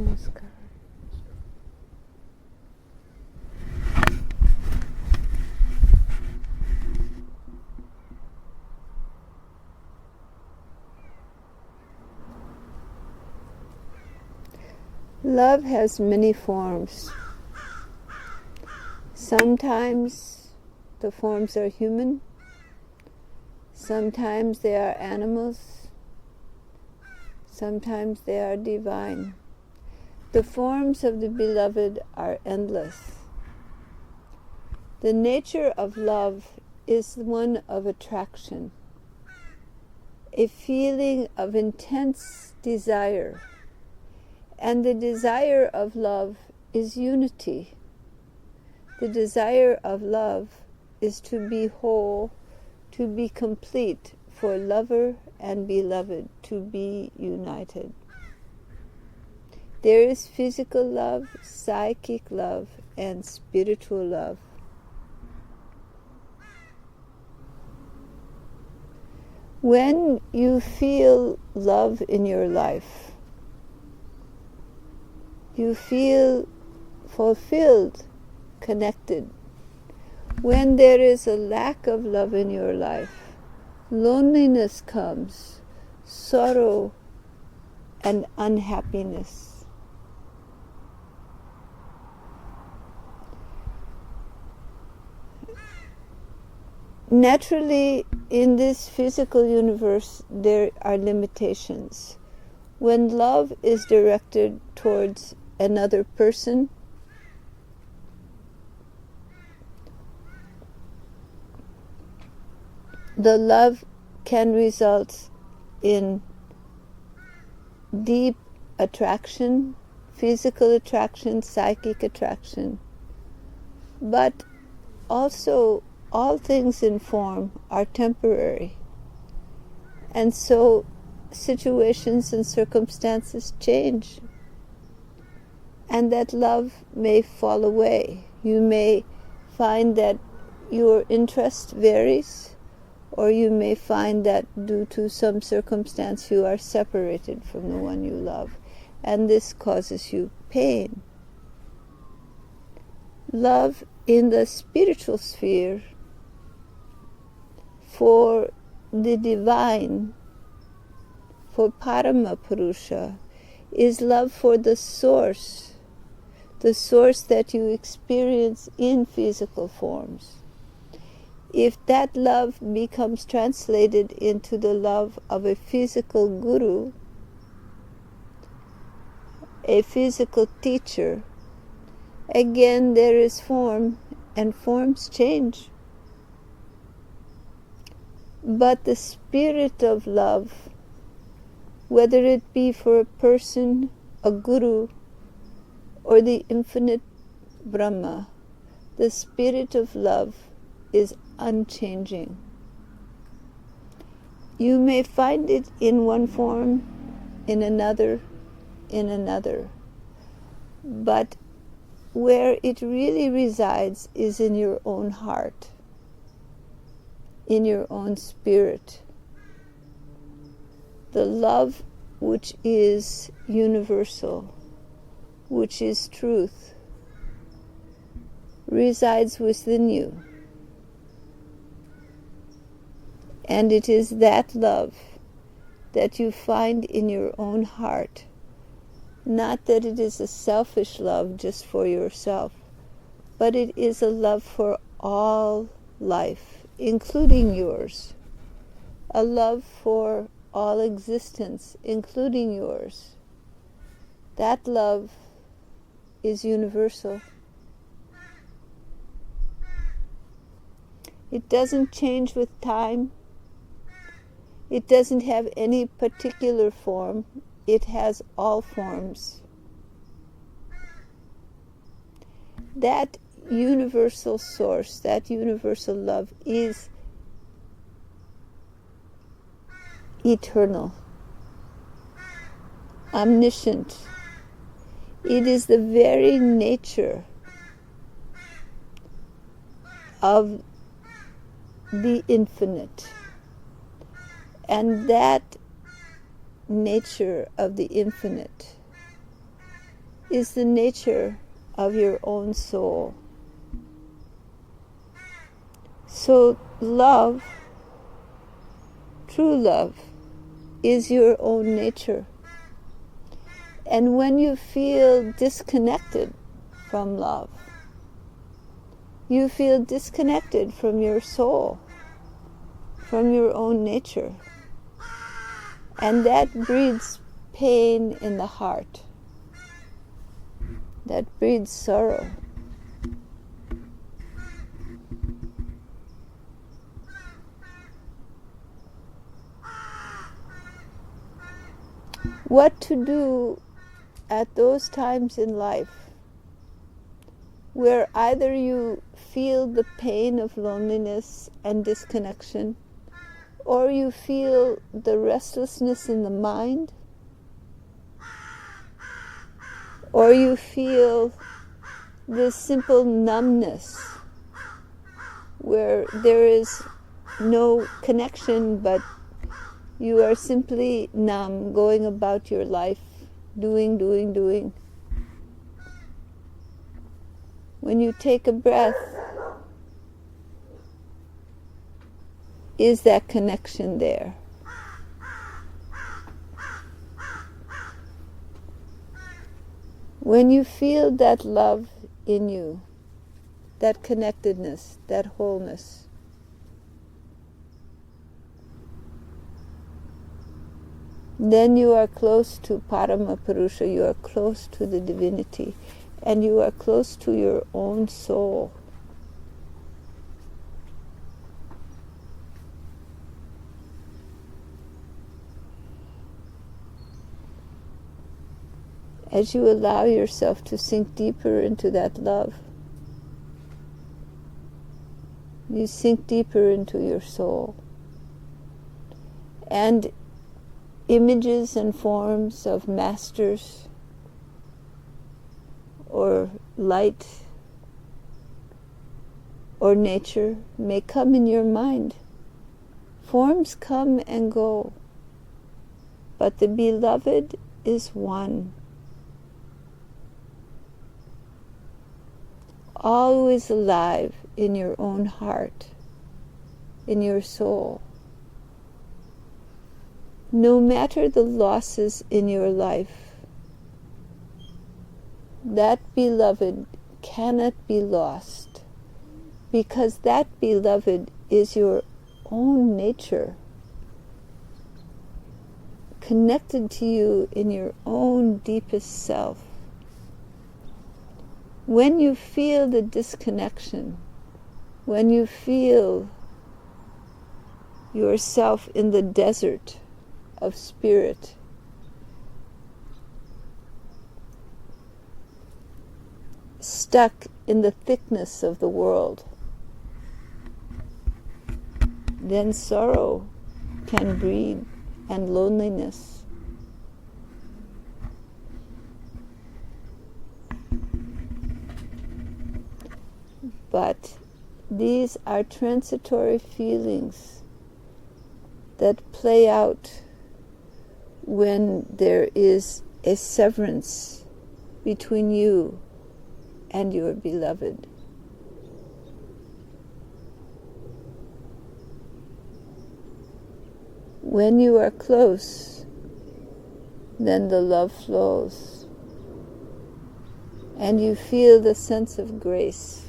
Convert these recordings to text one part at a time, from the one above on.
Namaskar. Love has many forms. Sometimes the forms are human, sometimes they are animals, sometimes they are divine. The forms of the beloved are endless. The nature of love is one of attraction, a feeling of intense desire. And the desire of love is unity. The desire of love is to be whole, to be complete, for lover and beloved to be united. There is physical love, psychic love, and spiritual love. When you feel love in your life, you feel fulfilled, connected. When there is a lack of love in your life, loneliness comes, sorrow and unhappiness. Naturally, in this physical universe, there are limitations. When love is directed towards another person, the love can result in deep attraction, physical attraction, psychic attraction. But also, all things in form are temporary. And so, situations and circumstances change. And that love may fall away. You may find that your interest varies, or you may find that due to some circumstance you are separated from the one you love, and this causes you pain. Love in the spiritual sphere for the divine, for Parama Purusha, is love for the source that you experience in physical forms. If that love becomes translated into the love of a physical guru, a physical teacher, again there is form, and forms change. But the spirit of love, whether it be for a person, a guru, or the infinite Brahma, the spirit of love is unchanging. You may find it in one form, in another, but where it really resides is in your own heart, in your own spirit. The love which is universal, which is truth, resides within you. And it is that love that you find in your own heart. Not that it is a selfish love just for yourself, but it is a love for all life, including yours. A love for all existence, including yours. That love is universal. It doesn't change with time. It doesn't have any particular form. It has all forms. That universal source, that universal love is eternal, omniscient. It is the very nature of the infinite. And that nature of the infinite is the nature of your own soul. So love, true love, is your own nature. And when you feel disconnected from love, you feel disconnected from your soul, from your own nature. And that breeds pain in the heart. That breeds sorrow. What to do at those times in life where either you feel the pain of loneliness and disconnection, or you feel the restlessness in the mind, or you feel the simple numbness where there is no connection, but you are simply numb, going about your life, doing. When you take a breath, is that connection there? When you feel that love in you, that connectedness, that wholeness, then you are close to Parama Purusha, you are close to the divinity, and you are close to your own soul. As you allow yourself to sink deeper into that love, you sink deeper into your soul. And images and forms of masters or light or nature may come in your mind. Forms come and go, but the beloved is one. Always alive in your own heart, in your soul. No matter the losses in your life, that beloved cannot be lost, because that beloved is your own nature, connected to you in your own deepest self. When you feel the disconnection, when you feel yourself in the desert of spirit, stuck in the thickness of the world, then sorrow can breed and loneliness. But these are transitory feelings that play out when there is a severance between you and your beloved. When you are close, then the love flows, and you feel the sense of grace.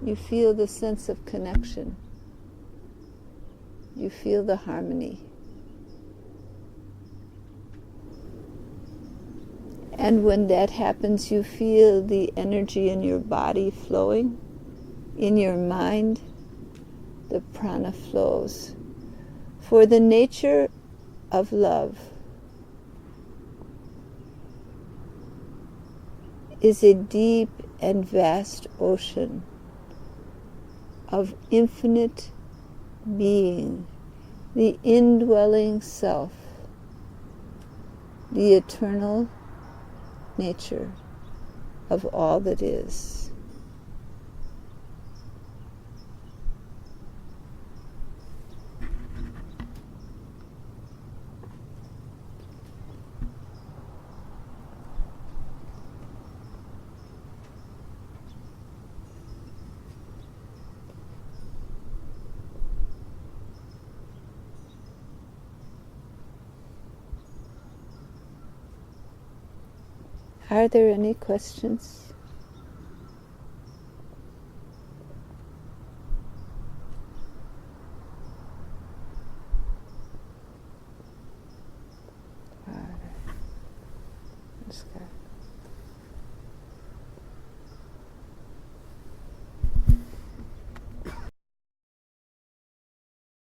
You feel the sense of connection. You feel the harmony. And when that happens, you feel the energy in your body flowing, in your mind, the prana flows. For the nature of love is a deep and vast ocean of infinite being, the indwelling self, the eternal nature of all that is. Are there any questions?